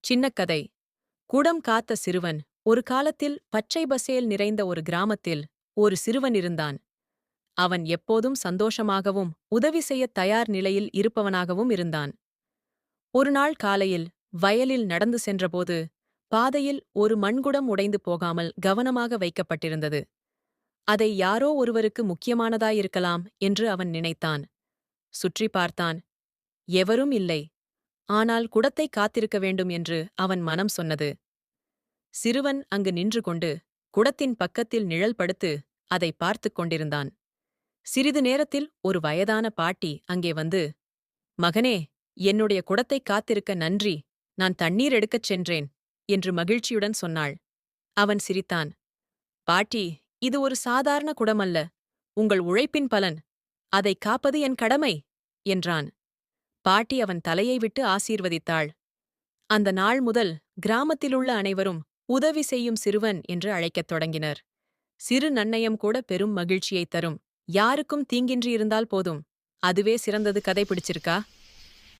சின்ன கதை. குடம் காத்த சிறுவன். ஒரு காலத்தில் பச்சை பசேல் நிறைந்த ஒரு கிராமத்தில் ஒரு சிறுவன் இருந்தான். அவன் எப்போதும் சந்தோஷமாகவும் உதவி செய்யத் தயார் நிலையில் இருப்பவனாகவும் இருந்தான். ஒரு நாள் காலையில் வயலில் நடந்து சென்றபோது பாதையில் ஒரு மண்குடம் உடைந்து போகாமல் கவனமாக வைக்கப்பட்டிருந்தது. அதை யாரோ ஒருவருக்கு முக்கியமானதாயிருக்கலாம் என்று அவன் நினைத்தான். சுற்றி பார்த்தான். எவரும் இல்லை. ஆனால் குடத்தை காத்திருக்க வேண்டும் என்று அவன் மனம் சொன்னது. சிறுவன் அங்கு நின்று கொண்டு குடத்தின் பக்கத்தில் நிழல் படுத்து அதை பார்த்துக் கொண்டிருந்தான். சிறிது நேரத்தில் ஒரு வயதான பாட்டி அங்கே வந்து, "மகனே, என்னுடைய குடத்தைக் காத்திருக்க நன்றி. நான் தண்ணீர் எடுக்கச் சென்றேன்" என்று மகிழ்ச்சியுடன் சொன்னாள். அவன் சிரித்தான். "பாட்டி, இது ஒரு சாதாரண குடமல்ல. உங்கள் உழைப்பின் பலன். அதைக் காப்பது என் கடமை" என்றான். பாட்டி அவன் தலையை விட்டு ஆசீர்வதித்தாள். அந்த நாள் முதல் கிராமத்திலுள்ள அனைவரும் உதவி செய்யும் சிறுவன் என்று அழைக்கத் தொடங்கினர். சிறு நன்னயம் கூட பெரும் மகிழ்ச்சியைத் தரும். யாருக்கும் தீங்கின்றி இருந்தால் போதும். அதுவே சிறந்தது. கதை பிடிச்சிருக்கா?